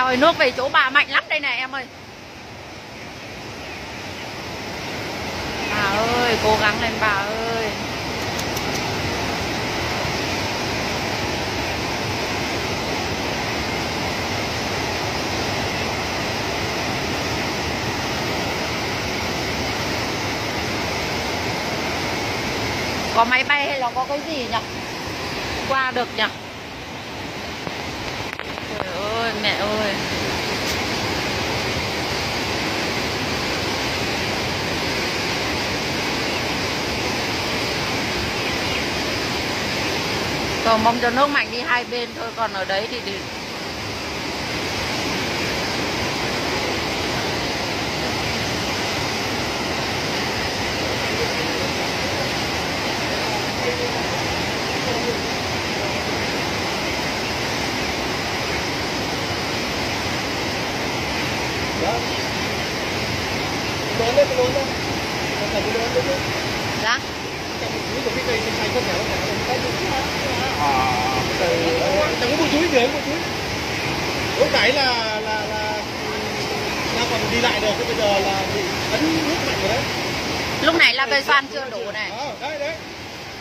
Rồi nước về chỗ bà mạnh lắm đây này em ơi. Bà ơi, cố gắng lên bà ơi. Có máy bay hay là có cái gì nhỉ? Qua được nhỉ? Trời ơi, mẹ ơi. Cầu mong cho nước mạnh đi hai bên thôi, còn ở đấy thì Lớn đấy, lớn đấy. Cả cái lớn đấy chứ. dạ. Trong một túi của cái cây xanh không phải chẳng có một túi gì hết, một túi. Lúc nãy là còn đi lại được, bây giờ là bị ấn nước mạnh rồi đấy. Lúc nãy là cây xoan chưa đủ này. Đấy.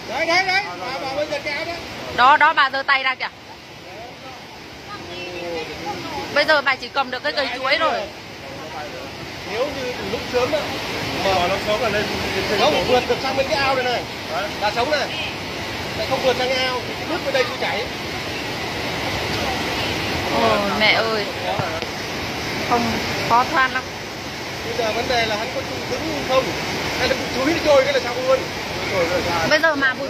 Bà bây giờ kéo đấy. Đó bà giơ tay ra kìa. Bây giờ bà chỉ cầm được cái cây chuối rồi. Nếu như từ lúc sớm đó mà nó sớm là lên không vượt được sang bên cái ao này là sống này, lại không vượt sang cái ao nước bên đây cứ chảy. Ôi mẹ ơi, không khó thoát lắm. Bây giờ vấn đề là hắn có đứng không hay là chuối nó trôi cái là sao luôn. Bây giờ mà bụi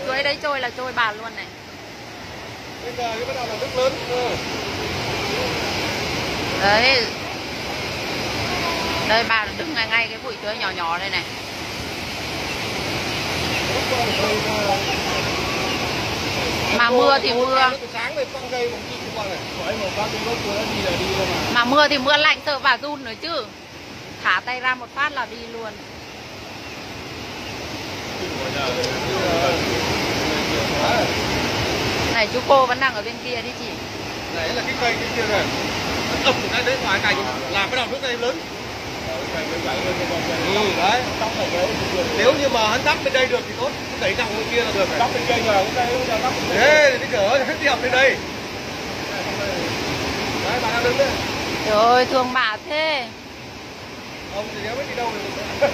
chuối đấy trôi là trôi bà luôn này. Bây giờ cái bắt đầu là nước lớn. Đấy. Đây bà đứng ngay cái bụi chuối nhỏ nhỏ đây này. Mà mưa thì mưa. Mà mưa thì mưa lạnh sợ bà run nữa chứ. Thả tay ra một phát là đi luôn. Này chú cô vẫn đang ở bên kia đi chị. Đấy là cái cây kia này. Ập một cái đấy ngoài cành là bắt đầu nước này lớn. Đấy. Nếu như mà hắn đắp bên đây được thì tốt, đẩy dòng bên kia là được. Đắp bên kia nhờ cái đây đắp bên đây. Thế thì cửa đi học bên đây. Đấy bà đang đứng đấy. Trời ơi thương bà thế. Ông thì đéo biết đi đâu rồi.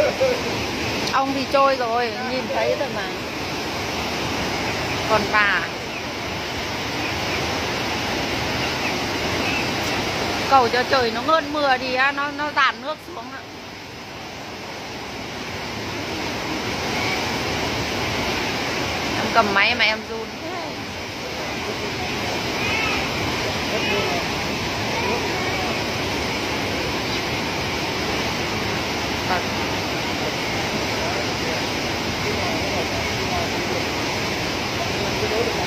Ông thì trôi rồi, nhìn thấy rồi mà. Còn bà cầu cho trời nó ngớt mưa đi á, nó dàn nước xuống nữa. Em cầm máy mà em run.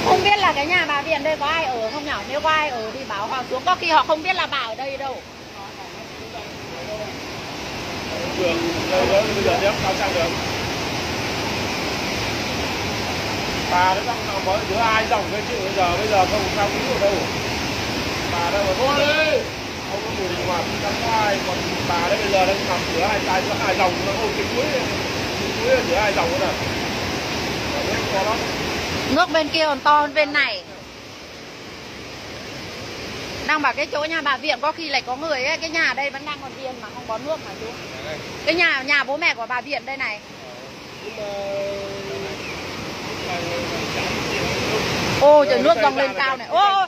Không biết là cái nhà bà Viện đây có ai ở không nhỉ? Nếu có ai ở thì báo họ xuống, có khi họ không biết là bà ở đây đâu. Đường bây giờ đéo sao sang được. Bà nó đang mới giữa ai dòng cái chứ bây giờ không sao cứu được đâu. Bà đang mà thôi đi. Không có người đình hoạt chẳng có ai, còn bà đấy bây giờ đang nằm giữa hai dòng nó ôm cái chuối ở giữa hai dòng nữa nè. Nước bên kia còn to hơn bên này. Đang bảo cái chỗ nhà bà Viện có khi lại có người ấy, cái nhà đây vẫn đang còn yên mà không có nước mà chú. Cái nhà bố mẹ của bà Viện đây này. Ô trời, nước dâng lên cao này. Ô.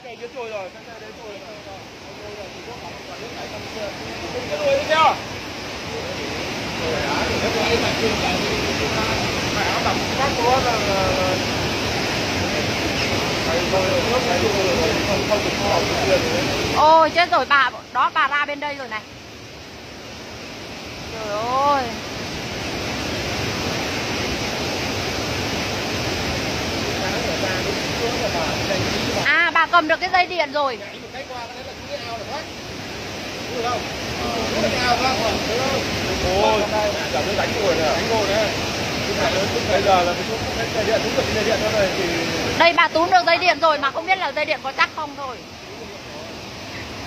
Ôi chết rồi, bà đó, bà ra bên đây rồi này. Trời ơi. À bà cầm được cái dây điện rồi. Ôi, cả đứa đánh rồi nè. Bây giờ là dây điện, túm được dây điện đó rồi thì... Đây bà túm được dây điện rồi mà không biết là dây điện có chắc không thôi.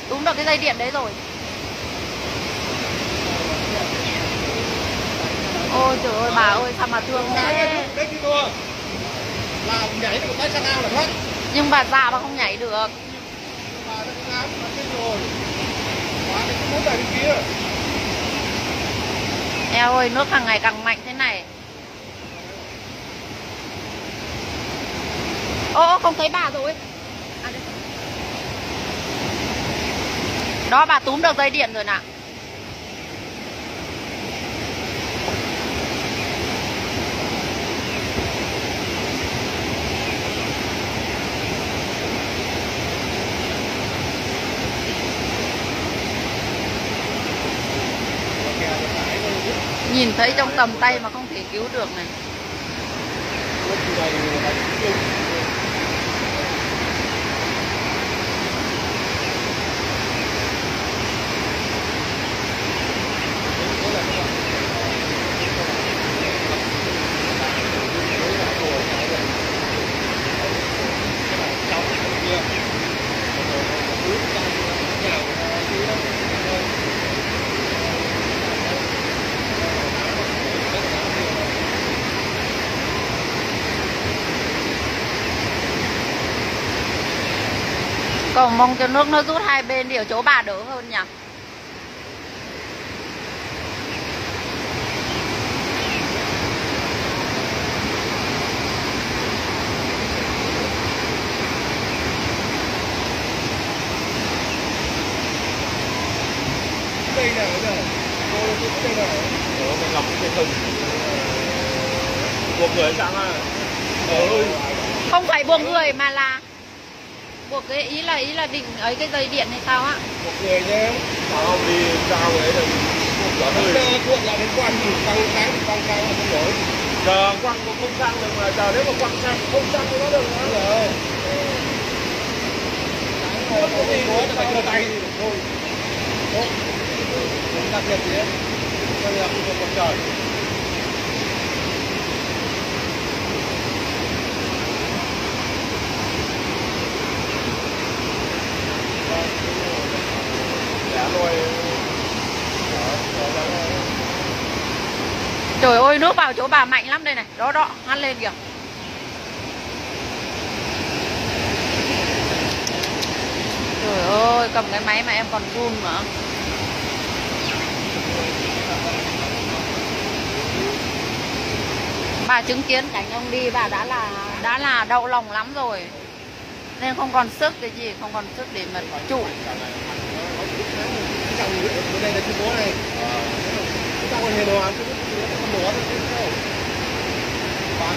Túm được cái dây điện đấy rồi. Ôi trời ơi bà ơi, sao mà thương thế. Đấy kia thôi. Là nhảy được cái sang ao là thoát. Nhưng bà già mà không nhảy được. Bà nó ngám mà chết rồi. Bà nó muốn tại bên kia. Eo ơi, nước càng ngày càng mạnh thế này. Ô, không thấy bà rồi. À, đây. Đó, bà túm được dây điện rồi nè. Nhìn thấy trong tầm tay mà không thể cứu được này. Cầu mong cho nước nó rút hai bên thì ở chỗ bà đỡ hơn nhỉ. Đây nào bây giờ? Đây nào? Mình lọc cái thừng. Buộc người sang à? Không phải buộc người mà là buộc cái ý là định ấy cái dây điện hay sao á? Buộc người nhé. Không đi sao đấy là buộc hơi. Cuộn lại đến quan thì quăng sang không nổi. Giờ quăng cũng không sang được mà giờ nếu mà quăng sang không sang thì nó được nữa rồi. Không đi nữa phải đưa tay thì thôi. Tốt. Chúng ta thiệt gì đấy. Bây giờ không được trời. Trời ơi, nước vào chỗ bà mạnh lắm đây này. Đó đó, ngăn lên kìa. Trời ơi, cầm cái máy mà em còn run nữa. Bà chứng kiến cảnh ông đi bà đã là đau lòng lắm rồi. Nên không còn sức cái gì, không còn sức để mà trụ. Đây là cái bố này. Chúng ta còn hề đồ án, con bố nó trên đâu. Bán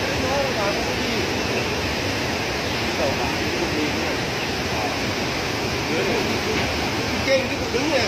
nó đi. Đầu bán đi. Trên cái cục đứng này.